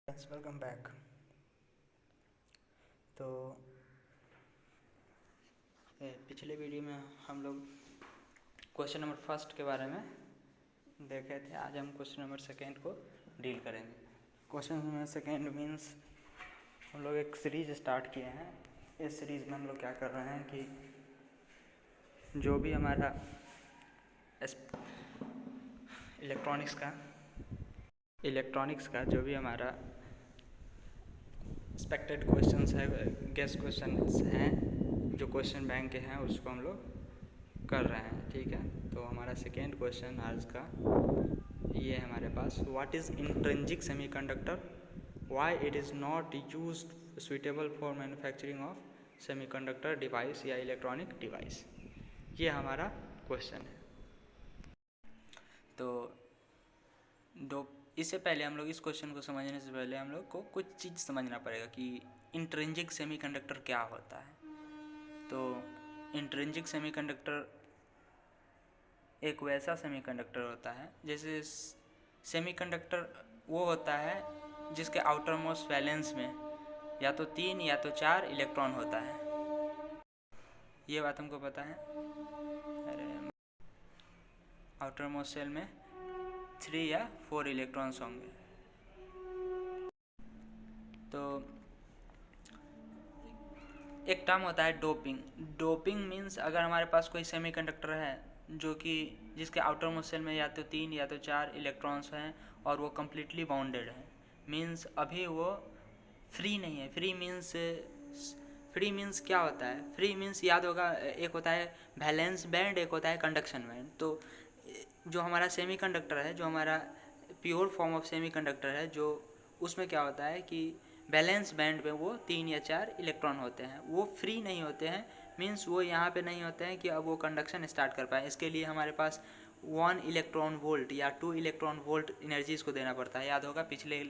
Friends welcome back. तो पिछले video में हम लोग क्वेश्चन नंबर फर्स्ट के बारे में देखे थे। आज हम क्वेश्चन नंबर सेकेंड को डील करेंगे। क्वेश्चन नंबर सेकेंड मीन्स हम लोग एक सीरीज स्टार्ट किए हैं। इस सीरीज़ में हम लोग क्या कर रहे हैं कि जो भी हमारा इलेक्ट्रॉनिक्स का जो भी हमारा एक्सपेक्टेड क्वेश्चंस है, गेस क्वेश्चंस हैं जो क्वेश्चन बैंक के हैं, उसको हम लोग कर रहे हैं। ठीक है, तो हमारा सेकेंड क्वेश्चन आज का ये है हमारे पास, what is intrinsic semiconductor, why it is not used suitable for manufacturing of semiconductor device या इलेक्ट्रॉनिक डिवाइस। ये हमारा क्वेश्चन है। तो इससे पहले हम लोग इस क्वेश्चन को समझने से पहले हम लोग को कुछ चीज़ समझना पड़ेगा कि इंट्रिंसिक सेमीकंडक्टर क्या होता है। तो इंट्रिंसिक सेमीकंडक्टर एक वैसा सेमीकंडक्टर होता है, जैसे सेमीकंडक्टर वो होता है जिसके आउटर मोस्ट वैलेंस में या तो 3 या तो 4 इलेक्ट्रॉन होता है। ये बात हमको पता है। अरे आउटर मोस्ट शेल में 3 या 4 इलेक्ट्रॉन्स होंगे। तो एक टर्म होता है डोपिंग। डोपिंग मीन्स अगर हमारे पास कोई सेमीकंडक्टर है जो कि जिसके आउटर मोस्ट शेल में या तो 3 या तो 4 इलेक्ट्रॉन्स हैं और वो कम्प्लीटली बाउंडेड है, मीन्स अभी वो फ्री नहीं है। फ्री मीन्स क्या होता है? फ्री मीन्स याद होगा, एक होता है वैलेंस बैंड, एक होता है कंडक्शन बैंड। तो जो हमारा सेमीकंडक्टर है, जो हमारा प्योर फॉर्म ऑफ सेमीकंडक्टर है, जो उसमें क्या होता है कि बैलेंस बैंड में वो 3 या 4 इलेक्ट्रॉन होते हैं। वो फ्री नहीं होते हैं, मीन्स वो यहाँ पे नहीं होते हैं कि अब वो कंडक्शन स्टार्ट कर पाए। इसके लिए हमारे पास 1 इलेक्ट्रॉन वोल्ट या 2 इलेक्ट्रॉन वोल्ट एनर्जी इसको देना पड़ता है। याद होगा पिछले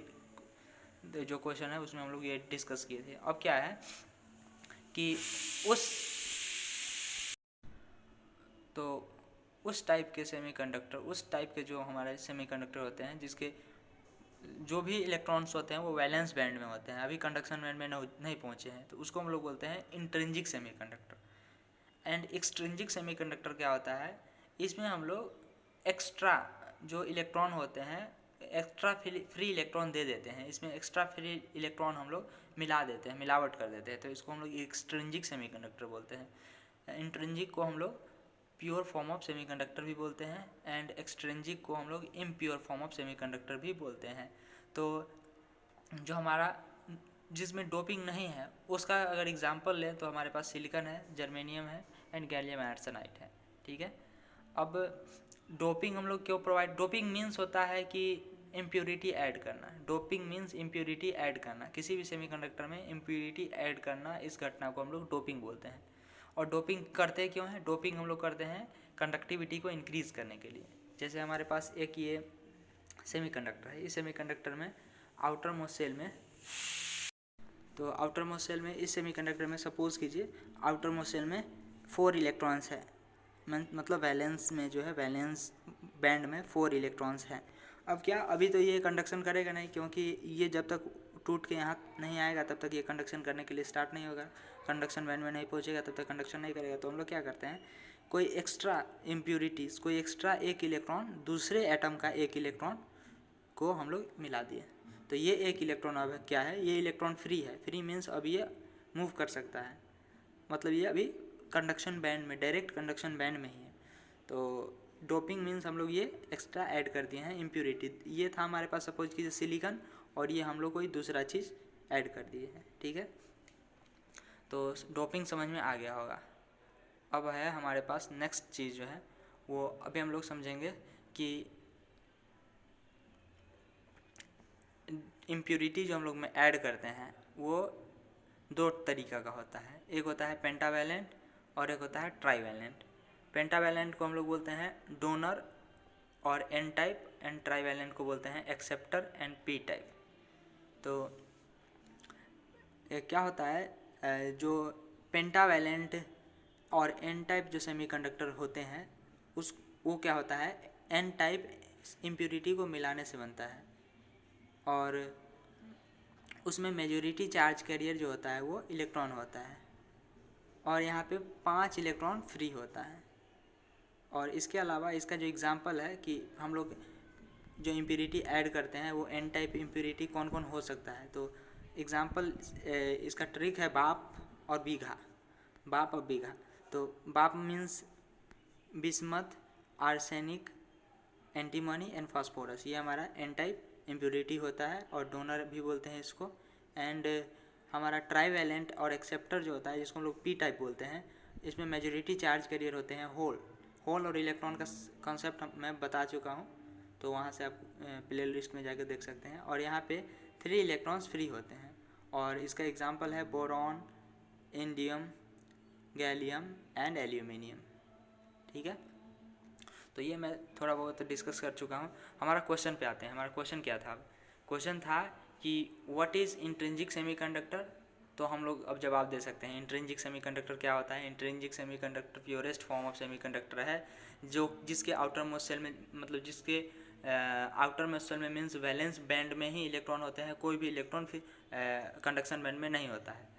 जो क्वेश्चन है उसमें हम लोग ये डिस्कस किए थे। अब क्या है कि उस टाइप के सेमीकंडक्टर, उस टाइप के जो हमारे सेमीकंडक्टर होते हैं जिसके जो भी इलेक्ट्रॉन्स होते हैं वो वैलेंस बैंड में होते हैं, अभी कंडक्शन बैंड में नहीं पहुँचे हैं, तो उसको हम लोग बोलते हैं intrinsic semiconductor. And extrinsic semiconductor क्या होता है? इसमें हम लोग एक्स्ट्रा जो इलेक्ट्रॉन होते हैं, एक्स्ट्रा फ्री इलेक्ट्रॉन दे देते हैं। इसमें एक्स्ट्रा फ्री इलेक्ट्रॉन हम लोग मिला देते हैं, मिलावट कर देते हैं, तो इसको हम लोग एक्सट्रिंसिक सेमीकंडक्टर बोलते हैं। इंट्रिंसिक को हम लोग प्योर फॉर्म ऑफ सेमीकंडक्टर भी बोलते हैं एंड एक्सट्रिंसिक को हम लोग इम्प्योर फॉर्म ऑफ सेमीकंडक्टर भी बोलते हैं। तो जो हमारा जिसमें डोपिंग नहीं है उसका अगर एग्जांपल लें तो हमारे पास सिलिकॉन है, जर्मेनियम है एंड गैलियम आर्सेनाइड है। ठीक है, अब डोपिंग हम लोग क्यों प्रोवाइड? डोपिंग मीन्स होता है कि इम्प्योरिटी ऐड करना। डोपिंग मीन्स इम्प्योरिटी ऐड करना, किसी भी सेमीकंडक्टर में इम्प्योरिटी ऐड करना, इस घटना को हम लोग डोपिंग बोलते हैं। और डोपिंग करते क्यों हैं? डोपिंग हम लोग करते हैं कंडक्टिविटी को इंक्रीज़ करने के लिए। जैसे हमारे पास एक ये सेमीकंडक्टर है, इस सेमीकंडक्टर में आउटर मोस्ट शेल में, तो आउटर मोस्ट शेल में इस सेमीकंडक्टर में सपोज कीजिए आउटर मोस्ट शेल में 4 इलेक्ट्रॉन्स है, मतलब वैलेंस में जो है वैलेंस बैंड में 4 इलेक्ट्रॉन्स हैं। अब क्या, अभी तो ये कंडक्शन करेगा नहीं, क्योंकि ये जब तक टूट के यहाँ नहीं आएगा तब तक ये कंडक्शन करने के लिए स्टार्ट नहीं होगा। कंडक्शन बैंड में नहीं पहुँचेगा तब तक कंडक्शन नहीं करेगा। तो हम लोग क्या करते हैं, कोई एक्स्ट्रा इम्प्योरिटीज़, कोई एक्स्ट्रा एक इलेक्ट्रॉन दूसरे एटम का एक इलेक्ट्रॉन को हम लोग मिला दिए। तो ये एक इलेक्ट्रॉन अब क्या है, ये इलेक्ट्रॉन फ्री है। फ्री मीन्स अब ये मूव कर सकता है, मतलब ये अभी कंडक्शन बैंड में, डायरेक्ट कंडक्शन बैंड में ही है। तो डोपिंग मीन्स हम लोग ये एक्स्ट्रा ऐड कर दिए हैं इम्प्योरिटी। ये था हमारे पास सपोज कीजिए सिलिकॉन, और ये हम लोग कोई दूसरा चीज़ ऐड कर दिए हैं। ठीक है, तो डोपिंग समझ में आ गया होगा। अब है हमारे पास नेक्स्ट चीज़ जो है वो अभी हम लोग समझेंगे कि इम्प्योरिटी जो हम लोग में ऐड करते हैं वो 2 तरीक़ा का होता है। एक होता है पेंटावैलेंट और एक होता है ट्राईवैलेंट। पेंटावैलेंट को हम लोग बोलते हैं डोनर और एन टाइप, एंड ट्राईवैलेंट को बोलते हैं एक्सेप्टर एंड पी टाइप। तो क्या होता है, जो पेंटावैलेंट और एन टाइप जो सेमीकंडक्टर होते हैं वो क्या होता है, एन टाइप इम्प्योरिटी को मिलाने से बनता है, और उसमें मेजॉरिटी चार्ज कैरियर जो होता है वो इलेक्ट्रॉन होता है, और यहाँ पे 5 इलेक्ट्रॉन फ्री होता है। और इसके अलावा इसका जो एग्जांपल है कि हम लोग जो इम्प्यूरिटी ऐड करते हैं वो एन टाइप इम्प्यूरिटी कौन कौन हो सकता है, तो एग्जांपल इसका ट्रिक है बाप और बीघा। बाप और बीघा, तो बाप means bismuth, arsenic, antimony and phosphorus, ये हमारा एन टाइप इम्प्यूरिटी होता है और डोनर भी बोलते हैं इसको। एंड हमारा ट्राईवैलेंट और एक्सेप्टर जो होता है जिसको हम लोग पी टाइप बोलते हैं, इसमें मेजॉरिटी चार्ज कैरियर होते हैं होल और इलेक्ट्रॉन का कॉन्सेप्ट मैं बता चुका हूँ, तो वहाँ से आप प्ले लिस्ट में जाकर देख सकते हैं। और यहाँ पे 3 इलेक्ट्रॉन्स फ्री होते हैं, और इसका एग्जांपल है boron, indium, gallium and aluminium. ठीक है, तो ये मैं थोड़ा बहुत डिस्कस कर चुका हूँ। हमारा क्वेश्चन पे आते हैं। हमारा क्वेश्चन क्या था? क्वेश्चन था कि व्हाट इज़ इंट्रिंसिक सेमीकंडक्टर। तो हम लोग अब जवाब दे सकते हैं इंट्रिंसिक सेमीकंडक्टर क्या होता है। Intrinsic semiconductor purest form of semiconductor है जो जिसके आउटर मोस्ट सेल में, मतलब जिसके आउटर मोस्ट सेल में मीन्स वैलेंस बैंड में ही इलेक्ट्रॉन होते हैं, कोई भी इलेक्ट्रॉन फिर कंडक्शन बैंड में नहीं होता है।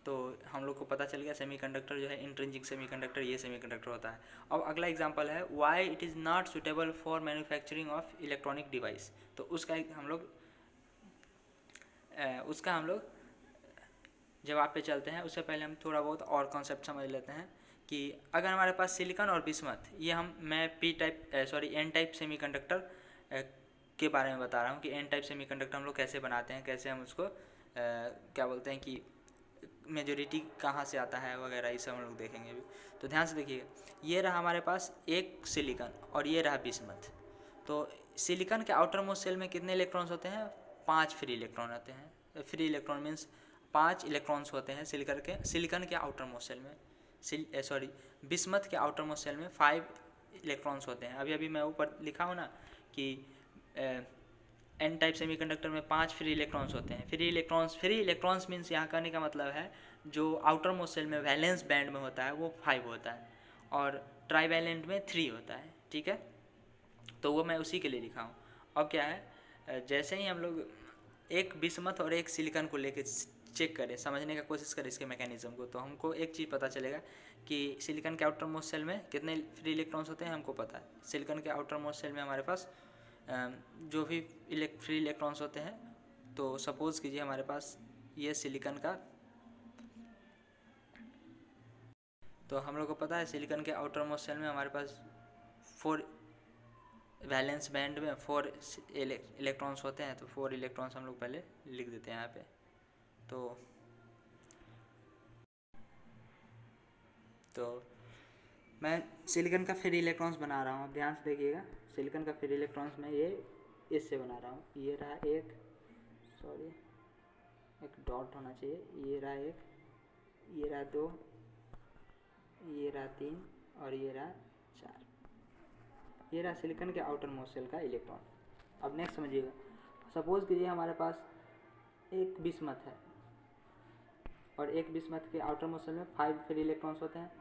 तो हम लोग को पता चल गया सेमीकंडक्टर जो है इंट्रिंसिक सेमीकंडक्टर ये सेमीकंडक्टर होता है। अब अगला एग्जांपल है why it is not suitable for manufacturing of electronic device. तो उसका हम लोग जवाब पे चलते हैं। उससे पहले हम थोड़ा बहुत और कॉन्सेप्ट समझ लेते हैं कि अगर हमारे पास सिलिकॉन और बिस्मथ, ये मैं एन टाइप सेमीकंडक्टर के बारे में बता रहा हूँ कि एन टाइप सेमीकंडक्टर हम लोग कैसे बनाते हैं, कैसे हम उसको क्या बोलते हैं कि मेजॉरिटी कहाँ से आता है वगैरह, ये सब हम लोग देखेंगे अभी। तो ध्यान से देखिएगा, ये रहा हमारे पास एक सिलिकॉन और ये रहा बिस्मथ। तो सिलिकॉन के आउटर मोस्ट सेल में कितने इलेक्ट्रॉन्स होते हैं? 5 फ्री इलेक्ट्रॉन होते हैं। फ्री इलेक्ट्रॉन मीन्स 5 इलेक्ट्रॉन्स होते हैं सिलिकॉन के आउटर मोस्ट सेल में। बिस्मथ के आउटर मोस्ट सेल में 5 इलेक्ट्रॉन्स होते हैं। अभी मैं ऊपर लिखा हूँ ना कि एन टाइप सेमीकंडक्टर में 5 फ्री इलेक्ट्रॉन्स होते हैं। फ्री इलेक्ट्रॉन्स मीन्स यहाँ कहने का मतलब है जो आउटर मोस्ट सेल में वैलेंस बैंड में होता है वो 5 होता है और ट्राईवैलेंट में 3 होता है। ठीक है, तो वो मैं उसी के लिए लिखा हूँ। अब क्या है, जैसे ही हम लोग एक बिस्मथ और एक सिलिकॉन को लेके चेक करें, समझने का कोशिश करें इसके मैकेनिज्म को, तो हमको एक चीज़ पता चलेगा कि सिलिकॉन के आउटर मोस्ट सेल में कितने फ्री इलेक्ट्रॉन्स होते हैं हमको पता है। सिलिकॉन के आउटर मोस्ट सेल में हमारे पास जो भी फ्री इलेक्ट्रॉन्स होते हैं, तो सपोज़ कीजिए हमारे पास ये सिलिकॉन का, तो हम लोग को पता है सिलिकॉन के आउटर मोस्ट सेल में हमारे पास 4 वैलेंस बैंड में 4 इलेक्ट्रॉन्स होते हैं। तो 4 इलेक्ट्रॉन्स हम लोग पहले लिख देते हैं यहाँ पे। तो मैं सिलिकॉन का फ्री इलेक्ट्रॉन्स बना रहा हूँ, अब ध्यान से देखिएगा। सिलिकॉन का फ्री इलेक्ट्रॉन्स मैं ये इससे बना रहा हूँ। ये रहा एक डॉट होना चाहिए, ये रहा 1, ये रहा 2, ये रहा 3 और ये रहा 4। ये रहा सिलिकॉन के आउटर मोस्ट सेल का इलेक्ट्रॉन। अब नेक्स्ट समझिएगा, सपोज कीजिए हमारे पास एक बिस्मथ है और एक बिस्मथ के आउटर मोस्ट सेल में 5 फ्री इलेक्ट्रॉन्स होते हैं।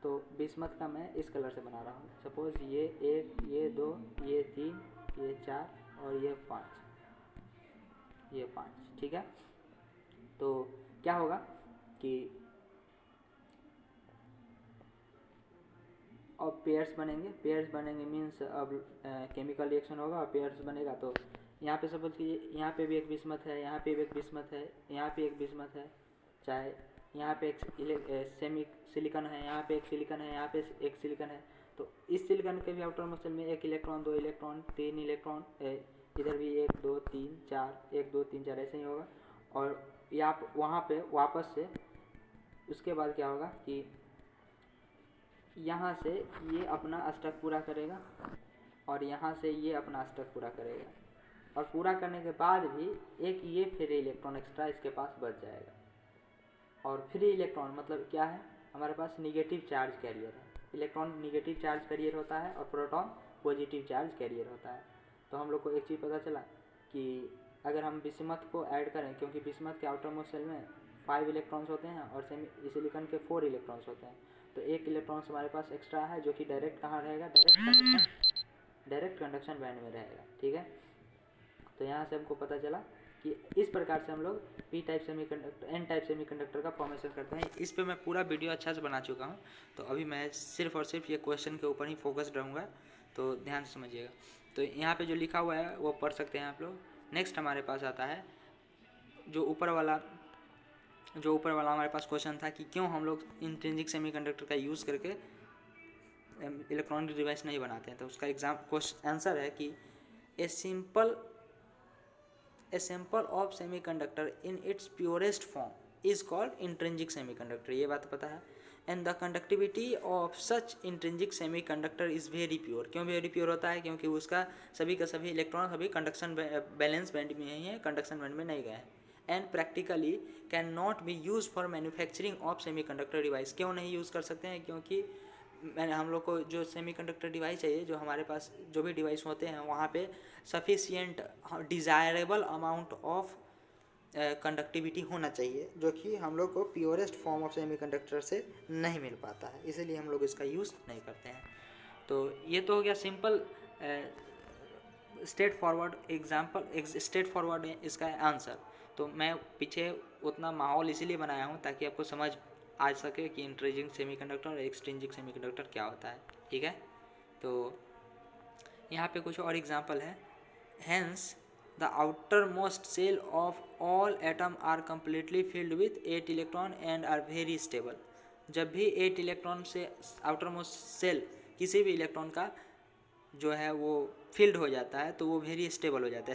तो बिस्मथ का मैं इस कलर से बना रहा हूँ। सपोज ये 1, ये 2, ये 3, ये 4 और ये 5। ठीक है, तो क्या होगा कि अब पेयर्स बनेंगे मीन्स अब केमिकल रिएक्शन होगा और पेयर्स बनेगा। तो यहाँ पे सपोज कीजिए यहाँ पे भी एक बिस्मथ है, यहाँ पे भी एक बिस्मथ है, यहाँ पे एक बिस्मथ है, चाहे यहाँ पे एक सिलिकॉन है, यहाँ पे एक सिलिकॉन है, यहाँ पे एक सिलिकॉन है। तो इस सिलिकॉन के भी आउटर मोस्ट सेल में 1 इलेक्ट्रॉन, 2 इलेक्ट्रॉन, 3 इलेक्ट्रॉन, इधर भी 1 2 3 4, 1 2 3 4 ऐसे ही होगा। और यहाँ वहाँ पे वापस से उसके बाद क्या होगा कि यहाँ से ये अपना स्टेप पूरा करेगा और यहाँ से ये अपना स्टेप पूरा करेगा, और पूरा करने के बाद भी एक ये फ्री इलेक्ट्रॉन एक्स्ट्रा इसके पास बच जाएगा। और फ्री इलेक्ट्रॉन मतलब क्या है, हमारे पास निगेटिव चार्ज कैरियर है। इलेक्ट्रॉन निगेटिव चार्ज कैरियर होता है और प्रोटॉन पॉजिटिव चार्ज कैरियर होता है। तो हम लोग को एक चीज़ पता चला कि अगर हम बिस्मथ को ऐड करें, क्योंकि बिस्मथ के आउटर मोस्ट सेल में 5 इलेक्ट्रॉन्स होते हैं और सिलिकॉन के 4 इलेक्ट्रॉन्स होते हैं, तो 1 इलेक्ट्रॉन्स हमारे पास एक्स्ट्रा है जो कि डायरेक्ट कहाँ रहेगा, डायरेक्ट कंडक्शन बैंड में रहेगा। ठीक है, तो यहाँ से हमको पता चला कि इस प्रकार से हम लोग P type semiconductor N type semiconductor का फॉर्मेशन करते हैं। इस पे मैं पूरा वीडियो अच्छा से बना चुका हूँ, तो अभी मैं सिर्फ और सिर्फ ये क्वेश्चन के ऊपर ही फोकस्ड रहूँगा, तो ध्यान से समझिएगा। तो यहाँ पे जो लिखा हुआ है वो पढ़ सकते हैं आप लोग। नेक्स्ट हमारे पास आता है जो ऊपर वाला हमारे पास क्वेश्चन था कि क्यों हम लोग इंट्रिंसिक सेमीकंडक्टर का यूज़ करके इलेक्ट्रॉनिक डिवाइस नहीं बनाते हैं। तो उसका क्वेश्चन आंसर है कि a sample of semiconductor in its purest form is called intrinsic semiconductor. ये बात पता है। And the conductivity of such intrinsic semiconductor is very pure. क्यों वेरी प्योर होता है? क्योंकि उसका सभी का सभी इलेक्ट्रॉन सभी कंडक्शन बैलेंस बैंड में ही है, कंडक्शन बैंड में नहीं गए हैं। And practically can not be use for manufacturing of semiconductor device. क्यों नहीं यूज़ कर सकते हैं? क्योंकि हम लोग को जो सेमीकंडक्टर डिवाइस चाहिए, जो हमारे पास जो भी डिवाइस होते हैं वहाँ पे sufficient desirable amount of conductivity होना चाहिए, जो कि हम लोग को प्योरेस्ट फॉर्म ऑफ सेमीकंडक्टर से नहीं मिल पाता है, इसीलिए हम लोग इसका यूज़ नहीं करते हैं। तो ये तो हो गया सिंपल स्ट्रेट फॉरवर्ड इसका आंसर। तो मैं पीछे उतना माहौल इसीलिए बनाया हूँ ताकि आपको समझ आ सके कि इंट्रिंसिक सेमीकंडक्टर और एक्सट्रिंसिक सेमीकंडक्टर क्या होता है। ठीक है, तो यहाँ पे कुछ और एग्जांपल है। Hence the outermost shell of all atom are completely filled with 8 electron and are very stable. जब भी 8 इलेक्ट्रॉन से आउटर मोस्ट सेल किसी भी इलेक्ट्रॉन का जो है वो फिल्ड हो जाता है तो वो वेरी स्टेबल हो जाता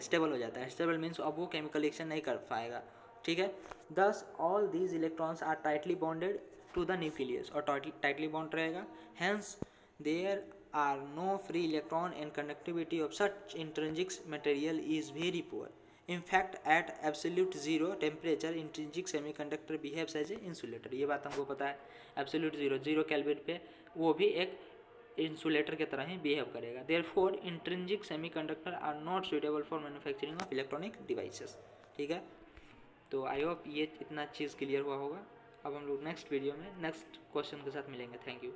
है, स्टेबल मीन्स अब वो केमिकल रिएक्शन नहीं कर पाएगा। ठीक है, thus all these electrons are tightly bonded to the nucleus, और टाइटली बॉन्ड रहेगा। Hence there are no free electron and conductivity of such intrinsic material is very poor. In fact, at absolute zero temperature, intrinsic semiconductor behaves as a insulator। ये बात हमको पता है। Absolute zero kelvin पे वो भी एक इंसुलेटर की तरह ही बिहेव करेगा। Therefore, intrinsic semiconductor are not suitable for manufacturing of electronic devices। ठीक है, तो आई होप ये इतना चीज़ क्लियर हुआ होगा। अब हम लोग नेक्स्ट वीडियो में नेक्स्ट क्वेश्चन के साथ मिलेंगे। Thank you.